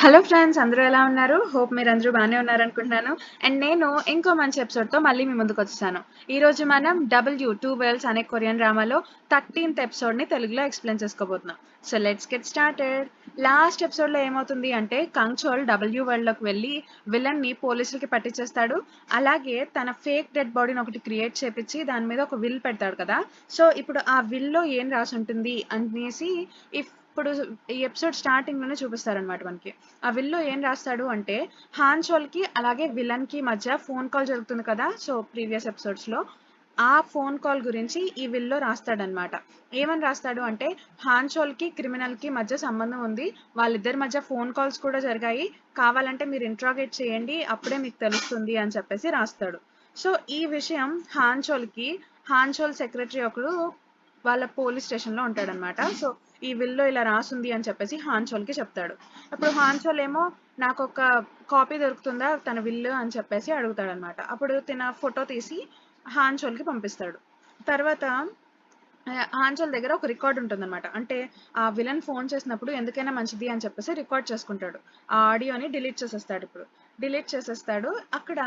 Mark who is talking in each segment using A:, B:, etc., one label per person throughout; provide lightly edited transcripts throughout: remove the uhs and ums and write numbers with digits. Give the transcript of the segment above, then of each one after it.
A: Hello friends, అందరూ ఎలా ఉన్నారు? హోప్ మీరందరూ బానే ఉన్నారనుకుంటున్నాను. అండ్ నేను ఇంకో మంచి ఎపిసోడ్‌తో మళ్ళీ మీ ముందుకొచ్చేసాను. ఈరోజు మనం 'టూ వరల్డ్స్' అనే కొరియన్ డ్రామాలో 13థ్ ఎపిసోడ్‌ని తెలుగులో ఎక్స్‌ప్లెయిన్ చేసుకోబోతున్నాం. So let's get started. Last ఎపిసోడ్‌లో ఏమవుతుంది అంటే కంగ్‌చోల్ డబ్ల్యూ వరల్డ్‌లోకి వెళ్ళి విలన్‌ని పోలీసులకి పట్టించేస్తాడు. అలాగే తన ఫేక్ డెడ్ బాడీని ఒకటి క్రియేట్ చేపిచ్చి దాని మీద ఒక విల్ పెడతాడు కదా! సో ఇప్పుడు ఆ విల్‌లో ఏం రాసుంటుంది అనేసి ఇప్పుడు ఈ ఎపిసోడ్ స్టార్టింగ్‌లోనే చూపిస్తారనమాట మనకి. ఆ విల్లో ఏం రాస్తాడు అంటే హాన్‌చోల్‌కి అలాగే విలన్‌కి మధ్య ఫోన్ కాల్ జరుగుతుంది కదా! సో ప్రీవియస్ ఎపిసోడ్స్‌లో ఆ ఫోన్ కాల్ గురించి ఈ విల్లో రాస్తాడనమాట. ఏమని రాస్తాడు అంటే హాన్‌చోల్‌కి, క్రిమినల్‌కి మధ్య సంబంధం ఉంది. వాళ్ళిద్దరి మధ్య ఫోన్ కాల్స్ కూడా జరిగాయి. కావాలంటే మీరు ఇంట్రాగేట్ చేయండి. అప్పుడే మీకు తెలుస్తుంది అని చెప్పేసి రాస్తాడు. సో ఈ విషయం హాన్‌చోల్ సెక్రటరీ ఒకడు వాళ్ళ పోలీస్ స్టేషన్‌లో ఉంటాడనమాట. సో ఈ విల్లో ఇలా రాసుంది అని చెప్పేసి హాన్‌చోల్‌కి చెప్తాడు. అప్పుడు హాన్‌చోల్ ఏమో నాకొక కాపీ దొరుకుతుందా తన విల్లు అని చెప్పేసి అడుగుతాడనమాట. అప్పుడు తిన ఫోటో తీసి హాన్‌చోల్‌కి పంపిస్తాడు. తర్వాత హాన్‌చోల్ దగ్గర ఒక రికార్డ్ ఉంటుందన్నమాట. అంటే ఆ విలన్ ఫోన్ చేసినప్పుడు ఎందుకైనా మంచిది అని చెప్పేసి రికార్డ్ చేసుకుంటాడు. ఆ ఆడియోని డిలీట్ చేసేస్తాడు ఇప్పుడు. డిలీట్ చేసేస్తాడు. అక్కడ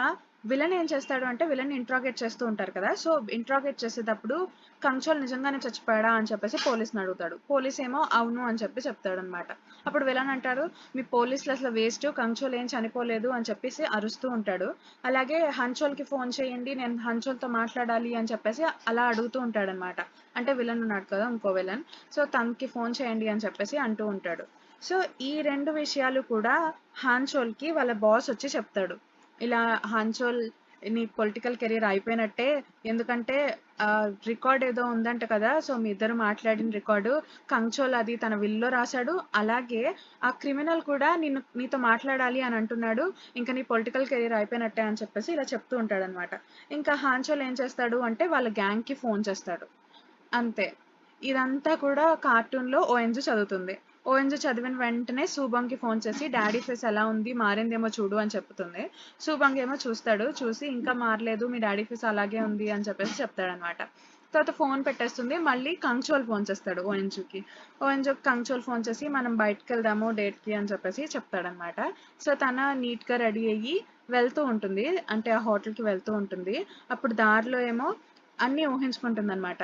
A: విలన్ ఏం చేస్తాడు అంటే విలన్ ఇంట్రాగేట్ చేస్తూ ఉంటారు కదా! సో ఇంట్రాగేట్ చేసేటప్పుడు కంచోల్ నిజంగానే చచ్చిపోయాడా అని చెప్పేసి పోలీస్‌ని అడుగుతాడు. పోలీస్ ఏమో అవును అని చెప్తాడనమాట. అప్పుడు విలన్ అంటాడు మీ పోలీసులు అసలు వేస్ట్, కంచోల్ ఏం చనిపోలేదు అని చెప్పేసి అరుస్తూ ఉంటాడు. అలాగే హన్‌చోల్‌కి ఫోన్ చేయండి నేను హన్‌చోల్‌తో మాట్లాడాలి అని చెప్పేసి అలా అడుగుతూ ఉంటాడనమాట. అంటే విలన్ ఉన్నాడు కదా! ఇంకో విలన్. సో తనకి ఫోన్ చేయండి అని చెప్పేసి అంటూ ఉంటాడు. సో ఈ 2 విషయాలు కూడా హాన్‌చోల్‌కి వాళ్ళ బాస్ వచ్చి చెప్తాడు. ఇలా హాన్‌చోల్ నీ పొలిటికల్ కెరీర్ అయిపోయినట్టే. ఎందుకంటే రికార్డ్ ఏదో ఉందంట కదా! సో మీ ఇద్దరు మాట్లాడిన రికార్డు కంచోల్ అది తన విల్‌లో రాసాడు. అలాగే ఆ క్రిమినల్ కూడా నీతో మాట్లాడాలి అని అంటున్నాడు. ఇంక నీ పొలిటికల్ కెరీర్ అయిపోయినట్టే అని చెప్పేసి ఇలా చెప్తూ ఉంటాడనమాట. ఇంకా హాన్‌చోల్ ఏం చేస్తాడు అంటే వాళ్ళ గ్యాంగ్‌కి ఫోన్ చేస్తాడు. అంతే. ఇదంతా కూడా కార్టూన్‌లో ఓఎన్‌జి చదువుతుంది. ఓఎన్‌జి చదివిన వెంటనే సూబాంగ్‌కి ఫోన్ చేసి డాడీ ఫేస్ ఎలా ఉంది? మారిందేమో చూడు అని చెప్తుంది. సూబాంగ్ ఏమో చూస్తాడు. చూసి ఇంకా మారలేదు. మీ డాడీ ఫేస్ అలాగే ఉంది అని చెప్పేసి చెప్తాడనమాట. తర్వాత ఫోన్ పెట్టేస్తుంది. మళ్ళీ కంగ్‌చోల్ ఫోన్ చేస్తాడు ఓఎన్‌జికి. ఓఎన్‌జికి కంగ్‌చోల్ ఫోన్ చేసి మనం బయటికెళ్దాము డేట్‌కి అని చెప్పేసి చెప్తాడనమాట. సో తన నీట్‌గా రెడీ అయ్యి వెళ్తూ ఉంటుంది. అంటే ఆ హోటల్‌కి వెళ్తూ ఉంటుంది. అప్పుడు దారిలో ఏమో అన్నీ ఊహించుకుంటుందనమాట.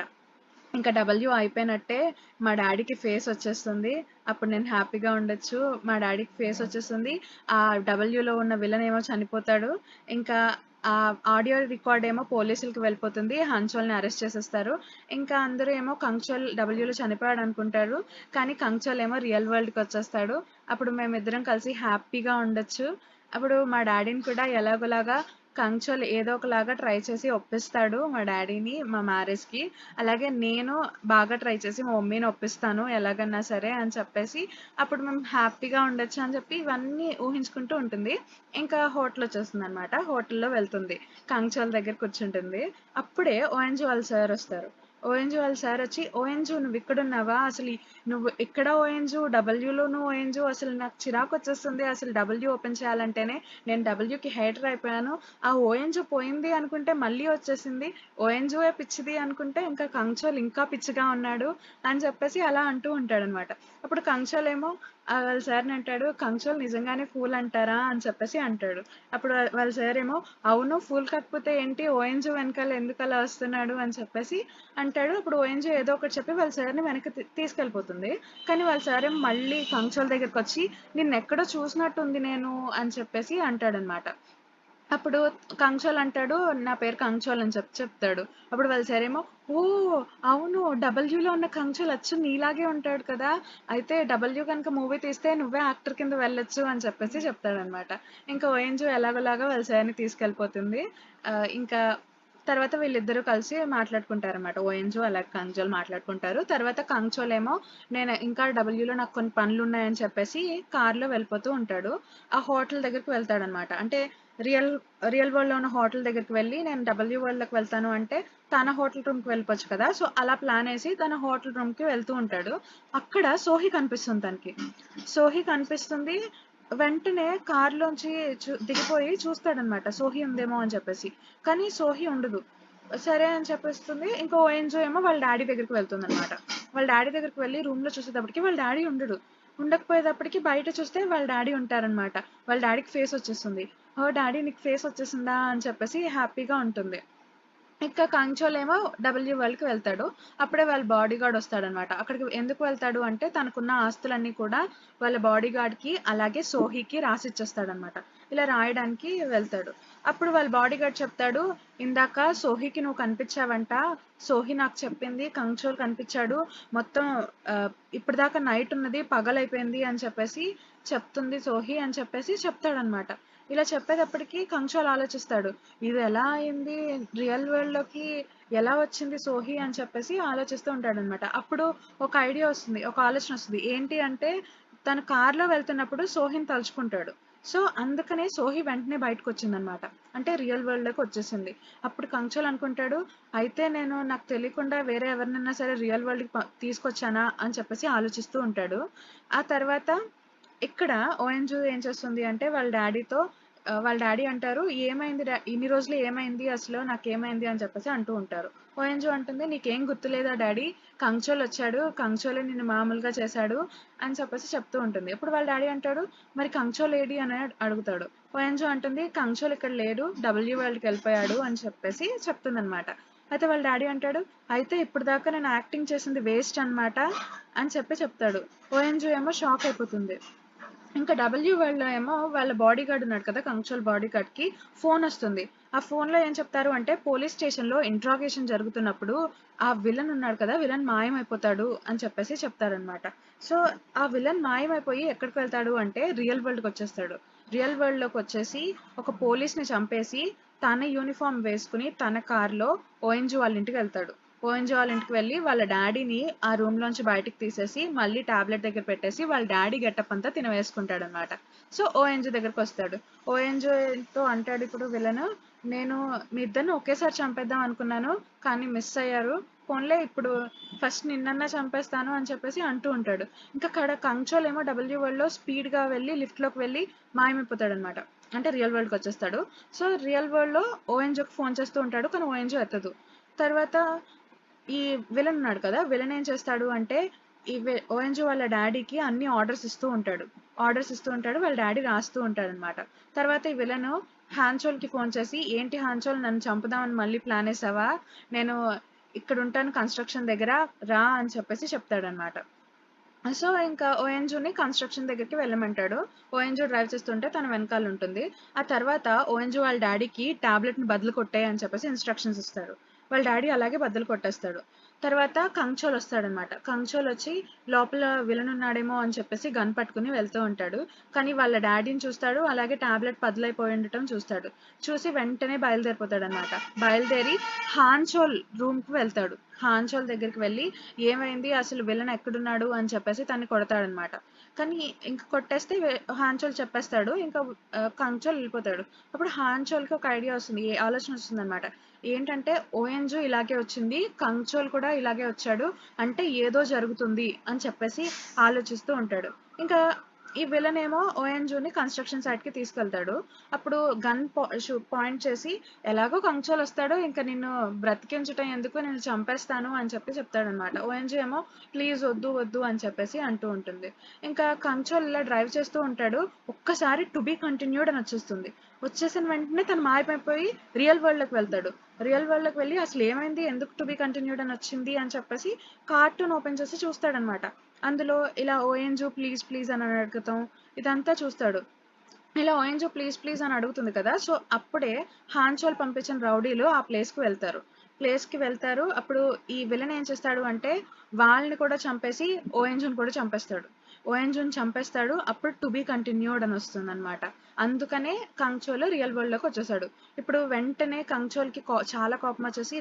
A: ఇంకా డబ్ల్యూ అయిపోయినట్టే మా డాడీకి ఫేస్ వచ్చేస్తుంది. అప్పుడు నేను హ్యాపీగా ఉండొచ్చు. మా డాడీకి ఫేస్ వచ్చేస్తుంది. ఆ డబ్ల్యూలో ఉన్న విలన్ ఏమో చనిపోతాడు. ఇంకా ఆ ఆడియో రికార్డ్ ఏమో పోలీసులకి వెళ్ళిపోతుంది. హన్‌చోల్‌ని అరెస్ట్ చేసేస్తారు. ఇంకా అందరూ ఏమో కంగ్‌చోల్ డబ్ల్యూలో చనిపోయాడు అనుకుంటారు. కానీ కంగ్‌చోల్ ఏమో రియల్ వరల్డ్‌కి వచ్చేస్తాడు. అప్పుడు మేమిద్దరం కలిసి హ్యాపీగా ఉండొచ్చు. అప్పుడు మా డాడీని కూడా ఎలాగోలాగా కంగ్‌చోల్ ఏదో ఒకలాగా ట్రై చేసి ఒప్పిస్తాడు మా డాడీని మా మ్యారేజ్‌కి. అలాగే నేను బాగా ట్రై చేసి మా మమ్మీని ఒప్పిస్తాను ఎలాగన్నా సరే అని చెప్పేసి అప్పుడు మేము హ్యాపీగా ఉండొచ్చు అని చెప్పి ఇవన్నీ ఊహించుకుంటూ ఉంటుంది. ఇంకా హోటల్ వచ్చేస్తుందనమాట. హోటల్‌లో వెళ్తుంది. కంగ్‌చోల్ దగ్గర కూర్చుంటుంది. అప్పుడే ఓఎన్‌జీ వాళ్ళ సార్ వస్తారు. ఓఎన్‌జీ వాళ్ళ సార్ వచ్చి "ఓఎన్‌జీ నువ్వు ఇక్కడున్నావా? అసలు నువ్వు ఇక్కడ ఓఎన్‌జీ, డబ్ల్యూలోను ఓఎన్‌జీ అసలు నాకు చిరాకొచ్చేస్తుంది. అసలు డబ్ల్యూ ఓపెన్ చేయాలంటేనే నేను డబ్ల్యూకి హేటర్ అయిపోయాను. ఆ ఓఎన్‌జీ పోయింది అనుకుంటే మళ్ళీ వచ్చేసింది. ఓఎన్‌జీయే పిచ్చిది అనుకుంటే ఇంకా కంచోల్ ఇంకా పిచ్చిగా ఉన్నాడు" అని చెప్పేసి అలా అంటూ ఉంటాడనమాట. అప్పుడు కంచోల్ ఏమో వాళ్ళ సార్‌ని అంటాడు, "కంచోల్ నిజంగానే ఫూల్ అంటారా?" అని చెప్పేసి అంటాడు. అప్పుడు వాళ్ళ సార్ ఏమో, "అవును ఫూల్ కాకపోతే ఏంటి? ఓఎన్‌జీ వెనకాల ఎందుకలా వస్తున్నాడు" అని చెప్పేసి అంటాడు. అప్పుడు ఓఎన్‌జీ ఏదో ఒకటి చెప్పి వాళ్ళ సార్‌ని వెనక్కి తీసుకెళ్ళిపోతుంది. కానీ వాళ్ళ సార్ ఏమో మళ్ళీ కంచోల్ దగ్గరకొచ్చి, "నిన్నెక్కడో చూసినట్టుంది నేను" అని చెప్పేసి అంటాడనమాట. అప్పుడు కంచోల్ అంటాడు, "నా పేరు కంచోల్" అని చెప్తాడు. అప్పుడు వాళ్ళ సార్ ఏమో, "ఓహ్! అవును. 'డబ్ల్యూలో' ఉన్న కంచోల్ అచ్చు నీలాగే ఉంటాడు కదా! అయితే 'డబ్ల్యూ' గనుక మూవీ తీస్తే నువ్వే యాక్టర్ కింద వెళ్ళొచ్చు" అని చెప్పేసి చెప్తాడనమాట. ఇంకా ఓఎన్‌జీ ఎలాగోలాగా వాళ్ళ సార్‌ని తీసుకెళ్ళిపోతుంది. ఇంకా తర్వాత వీళ్ళిద్దరూ కలిసి మాట్లాడుకుంటారనమాట. ఓఎన్‌జీ అలాగే కంచోల్ మాట్లాడుకుంటారు. తర్వాత కంచోల్ ఏమో నేను ఇంకా 'డబ్ల్యూలో' నాకు కొన్ని పనులున్నాయని చెప్పేసి కార్‌లో వెళ్ళిపోతూ ఉంటాడు. ఆ హోటల్ దగ్గరికి వెళ్తాడనమాట. అంటే రియల్ రియల్ వరల్డ్‌లో ఉన్న హోటల్ దగ్గరికి వెళ్ళి నేను డబ్ల్యూ వరల్డ్‌లోకి వెళ్తాను అంటే తన హోటల్ రూమ్‌కి వెళ్ళిపోవచ్చు కదా! సో అలా ప్లానేసి తన హోటల్ రూమ్‌కి వెళ్తూ ఉంటాడు. అక్కడ సోహి కనిపిస్తుంది తనకి. సోహి కనిపిస్తుంది. వెంటనే కార్‌లోంచి దిగిపోయి చూస్తాడనమాట. సోహి ఉందేమో అని చెప్పేసి. కానీ సోహి ఉండదు. సరే అని చెప్పేస్తుంది. ఓఎన్‌జీ ఏమో వాళ్ళ డ్యాడీ దగ్గరికి వెళ్తుందనమాట. వాళ్ళ డ్యాడీ దగ్గరికి వెళ్లి రూమ్‌లో చూసేటప్పటికి వాళ్ళ డ్యాడీ ఉండడు. ఉండకపోయేటప్పటికి బయట చూస్తే వాళ్ళ డాడీ ఉంటారనమాట. వాళ్ళ డాడీకి ఫేస్ వచ్చేస్తుంది. ఓహ్! డాడీ నీకు ఫేస్ వచ్చేసిందా అని చెప్పేసి హ్యాపీగా ఉంటుంది. ఇక కంచోలేమో డబ్ల్యూ వరల్డ్‌కి వెళ్తాడు. అప్పుడే వాళ్ళ బాడీగార్డ్ వస్తాడనమాట. అక్కడికి ఎందుకు వెళ్తాడు అంటే తనకున్న ఆస్తులన్నీ కూడా వాళ్ళ బాడీగార్డ్‌కి అలాగే సోహీకి రాసిచ్చేస్తాడనమాట. ఇలా రాయడానికి వెళ్తాడు. అప్పుడు వాళ్ళ బాడీగార్డ్ చెప్తాడు, "ఇందాక సోహీకి నువ్వు కనిపించావంట. సోహీ నాకు చెప్పింది కంచోల్ కనిపించాడు. మొత్తం ఇప్పటిదాకా నైట్ ఉన్నది పగలైపోయింది అని చెప్పేసి చెప్తుంది సోహీ" అని చెప్పేసి చెప్తాడనమాట. ఇలా చెప్పేటప్పటికి కంచోల్ ఆలోచిస్తాడు. ఇది ఎలా అయింది? రియల్ వరల్డ్‌లోకి ఎలా వచ్చింది సోహి అని చెప్పేసి ఆలోచిస్తూ ఉంటాడనమాట. అప్పుడు ఒక ఐడియా వస్తుంది. ఒక ఆలోచన వస్తది. ఏంటి అంటే తను కార్‌లో వెళ్తున్నప్పుడు సోహిని తలుచుకుంటాడు. సో, అందుకనే సోహి వెంటనే బయటకొచ్చిందనమాట. అంటే రియల్ వరల్డ్‌లోకి వచ్చేసింది. అప్పుడు కంచోల్ అనుకుంటాడు, అయితే నేను నాకు తెలియకుండా వేరే ఎవరినైనా సరే రియల్ వరల్డ్‌కి తీసుకొచ్చానా అని చెప్పేసి ఆలోచిస్తూ ఉంటాడు. ఆ తర్వాత ఇక్కడ ఓఎన్‌జు ఏం చేస్తుంది అంటే వాళ్ళ డ్యాడీతో వాళ్ళ డ్యాడీ అంటారు, "ఏమైంది ఇన్ని రోజులు ఏమైంది అసలు? నాకేమైంది?" అని చెప్పేసి అంటూ ఉంటారు. ఓఎన్‌జు అంటుంది, "నీకేం గుర్తులేదా డ్యాడీ? కంచోల్ వచ్చాడు. కంచోలే నిన్ను మామూలుగా చేశాడు" అని చెప్పేసి చెప్తూ ఉంటుంది. అప్పుడు వాళ్ళ డ్యాడీ అంటాడు, "మరి కంచోల్ ఏడి?" అని అడుగుతాడు. ఓఎన్‌జు అంటుంది, "కంచోల్ ఇక్కడ లేడు. డబ్ల్యూ వరల్డ్‌కి వెళ్ళిపోయాడు" అని చెప్పేసి చెప్తుందనమాట. అయితే వాళ్ళ డ్యాడీ అంటాడు, "అయితే ఇప్పటిదాకా నేను యాక్టింగ్ చేసింది వేస్ట్ అన్నమాట" అని చెప్తాడు. ఓఎన్‌జు ఏమో షాక్ అయిపోతుంది. ఇంకా డబ్ల్యూ వరల్డ్‌లో ఏమో వాళ్ళ బాడీగార్డ్ ఉన్నాడు కదా! కంచోల్ బాడీగార్డ్‌కి ఫోనొస్తుంది. ఆ ఫోన్‌లో ఏం చెప్తారు అంటే పోలీస్ స్టేషన్‌లో ఇంట్రాగేషన్ జరుగుతున్నప్పుడు ఆ విలన్ ఉన్నాడు కదా! విలన్ మాయమైపోతాడు అని చెప్పేసి చెప్తారనమాట. సో, ఆ విలన్ మాయమైపోయి ఎక్కడికి వెళ్తాడు అంటే రియల్ వరల్డ్‌కొచ్చేస్తాడు. రియల్ వరల్డ్‌లోకొచ్చేసి ఒక పోలీస్‌ని చంపేసి తన యూనిఫార్మ్ వేసుకొని తన కార్‌లో ఓఎన్‌జీ వాళ్ళ ఇంటికెళ్తాడు. ఓఎన్‌జీ వాళ్ళ ఇంటికి వెళ్లి వాళ్ళ డ్యాడీని ఆ రూమ్‌లోంచి బయటికి తీసేసి మళ్ళీ టాబ్లెట్ దగ్గర పెట్టేసి వాళ్ళ డ్యాడీ గెటప్ అంతా తినవేసుకుంటాడనమాట. So, ONG దగ్గరకొస్తాడు. ఓఎన్‌జీతో అంటాడు ఇప్పుడు విలన్, "నేను మీ ఇద్దరిని ఒకేసారి చంపేద్దాం అనుకున్నాను. కానీ మిస్ అయ్యారు. పోన్లే ఇప్పుడు ఫస్ట్ నిన్నన్నా చంపేస్తాను" అని చెప్పేసి అంటూ ఉంటాడు. ఇంకా అక్కడ కంచోల్ ఏమో డబ్ల్యూ వరల్డ్‌లో స్పీడ్‌గా వెళ్లి లిఫ్ట్‌లోకి వెళ్లి మాయమైపోతాడనమాట. అంటే రియల్ వరల్డ్‌కొచ్చేస్తాడు. సో, రియల్ వరల్డ్‌లో ఓఎన్‌జీకి ఫోన్ చేస్తూ ఉంటాడు. కానీ ఓఎన్‌జీ ఎత్తదు. తర్వాత ఈ విలన్ ఉన్నాడు కదా! విలన్ ఏం చేస్తాడు అంటే, ఈ ఓఎన్‌జీ వాళ్ళ డ్యాడీకి అన్ని ఆర్డర్స్ ఇస్తూ ఉంటాడు. ఆర్డర్స్ ఇస్తూ ఉంటాడు. వాళ్ళ డ్యాడీ రాస్తూ ఉంటాడనమాట. తర్వాత ఈ విలను హాన్‌చోల్‌కి ఫోన్ చేసి, "ఏంటి హాన్‌చోల్ నన్ను చంపుదామని మళ్ళీ ప్లానేసావా? నేను ఇక్కడుంటాను కన్‌స్ట్రక్షన్ దగ్గర రా" అని చెప్పేసి చెప్తాడనమాట. సో, ఇంకా ఓఎన్‌జీని కన్‌స్ట్రక్షన్ దగ్గరికి వెళ్ళమంటాడు. ఓఎన్‌జీ డ్రైవ్ చేస్తుంటే తన వెనకాలుంటుంది. ఆ తర్వాత ఓఎన్‌జీ వాళ్ళ డ్యాడీకి టాబ్లెట్‌ని బదులు కొట్టేయి అని చెప్పేసి ఇన్‌స్ట్రక్షన్స్ ఇస్తాడు. వాళ్ళ డ్యాడీ అలాగే బద్దలు కొట్టేస్తాడు. తర్వాత కంచోల్ వస్తాడనమాట. కంచోల్ వచ్చి లోపల విలన్ ఉన్నాడేమో అని చెప్పేసి గన్ పట్టుకొని వెళ్తూ ఉంటాడు. కానీ వాళ్ళ డ్యాడీని చూస్తాడు. అలాగే టాబ్లెట్ బదులైపోయి ఉండటం చూస్తాడు. చూసి వెంటనే బయలుదేరిపోతాడనమాట. బయలుదేరి హాన్‌చోల్ రూమ్‌కి వెళ్తాడు. హాన్‌చోల్ దగ్గరికి వెళ్లి ఏమైంది అసలు విలన్ ఎక్కడున్నాడు అని చెప్పేసి తన్ని కొడతాడనమాట. కానీ ఇంక కొట్టేస్తే హాన్‌చోల్ చెప్పేస్తాడు. ఇంకా కంచోల్ వెళ్ళిపోతాడు. అప్పుడు హాన్‌చోల్‌కి ఒక ఐడియా వస్తుంది. ఆలోచన వస్తుందనమాట. ఏంటంటే ఓఎన్‌జీ ఇలాగే వచ్చింది. కంచోల్ కూడా ఇలాగే వచ్చాడు. అంటే ఏదో జరుగుతుంది అని చెప్పేసి ఆలోచిస్తూ ఉంటాడు. ఇంకా ఈ విలన్ ఏమో ఓఎన్‌జీని కన్‌స్ట్రక్షన్ సైట్‌కి తీసుకెళ్తాడు. అప్పుడు గన్ పాయింట్ చేసి ఎలాగో కంచోల్ వస్తాడు. ఇంక నిన్ను బ్రతికించటం ఎందుకు నేను చంపేస్తాను అని చెప్పి చెప్తాడనమాట. ఓఎన్‌జీ ఏమో ప్లీజ్ వద్దు వద్దు అని చెప్పేసి అంటూ ఉంటుంది. ఇంకా కంచోల్ ఇలా డ్రైవ్ చేస్తూ ఉంటాడు. ఒక్కసారి టు బీ కంటిన్యూడ్ అని వచ్చేస్తుంది. వచ్చేసిన వెంటనే తను మాయమైపోయి రియల్ వరల్డ్‌లోకి వెళ్తాడు. రియల్ వరల్డ్‌లోకి వెళ్లి అసలు ఏమైంది? ఎందుకు టు బీ కంటిన్యూడ్ అని వచ్చింది అని చెప్పేసి కార్టూన్ ఓపెన్ చేసి చూస్తాడనమాట. అందులో ఇలా ఓఎన్‌జీ ప్లీజ్ ప్లీజ్ అని అడగటం ఇదంతా చూస్తాడు. ఇలా ఓఎన్‌జీ ప్లీజ్ ప్లీజ్ అని అడుగుతుంది కదా! సో, అప్పుడే హాన్‌చోల్ పంపించిన రౌడీలు ఆ ప్లేస్‌కి వెళ్తారు. ప్లేస్‌కి వెళ్తారు. అప్పుడు ఈ విలన్ ఏం చేస్తాడు అంటే వాళ్ళని కూడా చంపేసి ఓఎన్‌జీని కూడా చంపేస్తాడు. ఓఎన్‌జీని చంపేస్తాడు. అప్పుడు టు బీ కంటిన్యూడ్ అని వస్తుందన్నమాట. అందుకనే కంచోల్ రియల్ వరల్డ్‌లోకి వచ్చేసాడు. ఇప్పుడు వెంటనే కంచోల్‌కి చాలా కోపం వచ్చేసి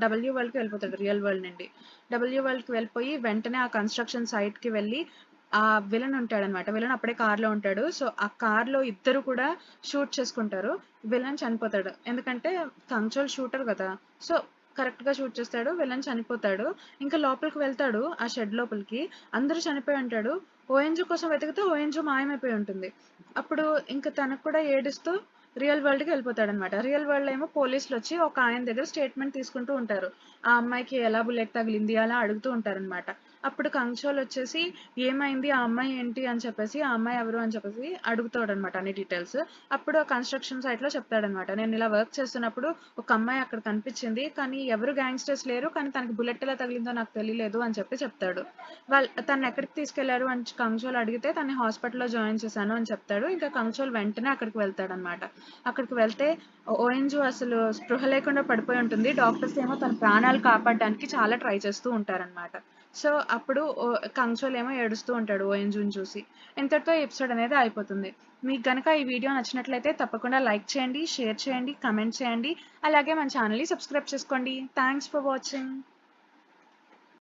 A: డబ్ల్యూ వరల్డ్‌కి వెళ్ళిపోతాడు రియల్ వరల్డ్ నుండి. డబ్ల్యూ వరల్డ్‌కి వెళ్ళిపోయి వెంటనే ఆ కన్‌స్ట్రక్షన్ సైట్‌కి వెళ్ళి ఆ విలన్ ఉంటాడనమాట. విలన్ అప్పుడే కార్‌లో ఉంటాడు. సో, ఆ కార్‌లో ఇద్దరు కూడా షూట్ చేసుకుంటారు. విలన్ చనిపోతాడు. ఎందుకంటే కంచోల్ షూటర్ కదా! సో, కరెక్ట్‌గా షూట్ చేస్తాడు. విలన్ చనిపోతాడు. ఇంకా లోపలికి వెళ్తాడు ఆ షెడ్ లోపలికి. అందరూ చనిపోయి ఉంటాడు. ఓఎన్‌జీ కోసం వెతికితే ఓఎన్‌జీ మాయమైపోయి ఉంటుంది. అప్పుడు ఇంక తనకు కూడా ఏడుస్తూ రియల్ వరల్డ్‌కి వెళ్ళిపోతాడనమాట. రియల్ వరల్డ్‌లో ఏమో పోలీసులొచ్చి ఒక ఆయన దగ్గర స్టేట్‌మెంట్ తీసుకుంటూ ఉంటారు. ఆ అమ్మాయికి ఎలా బుల్లెట్ తగిలింది అలా అడుగుతూ ఉంటారనమాట. అప్పుడు కంచోల్ వచ్చేసి ఏమైంది ఆ అమ్మాయి ఏంటి అని చెప్పేసి ఆ అమ్మాయి ఎవరు అని చెప్పేసి అడుగుతాడనమాట అన్ని డీటెయిల్స్. అప్పుడు ఆ కన్స్ట్రక్షన్ సైట్ లో చెప్తాడనమాట, నేను ఇలా వర్క్ చేస్తున్నప్పుడు ఒక అమ్మాయి అక్కడ కనిపించింది, కానీ ఎవరు గ్యాంగ్స్టర్స్ లేరు, కానీ తనకి బుల్లెట్ ఎలా తగిలిందో నాకు తెలియలేదు అని చెప్పి చెప్తాడు. తను ఎక్కడికి తీసుకెళ్లారు అని కంచోల్ అడిగితే తను హాస్పిటల్లో జాయిన్ చేశాను అని చెప్తాడు. ఇంకా కంచోల్ వెంటనే అక్కడికి వెళ్తాడనమాట. అక్కడికి వెళ్తే ఓఎన్జు అసలు స్పృహ లేకుండా పడిపోయి ఉంటుంది. డాక్టర్స్ ఏమో తన ప్రాణాలు కాపాడడానికి చాలా ట్రై చేస్తూ ఉంటారనమాట. సో అప్పుడు కంచోల్ ఏమో ఏడుస్తూ ఉంటాడు ఓఎన్జుని చూసి. ఇంతటితో ఎపిసోడ్ అనేది అయిపోతుంది. మీకు గనక ఈ వీడియో నచ్చినట్లయితే తప్పకుండా లైక్ చేయండి, షేర్ చేయండి, కమెంట్ చేయండి. అలాగే మన ఛానల్ని సబ్స్క్రైబ్ చేసుకోండి. Thanks for watching.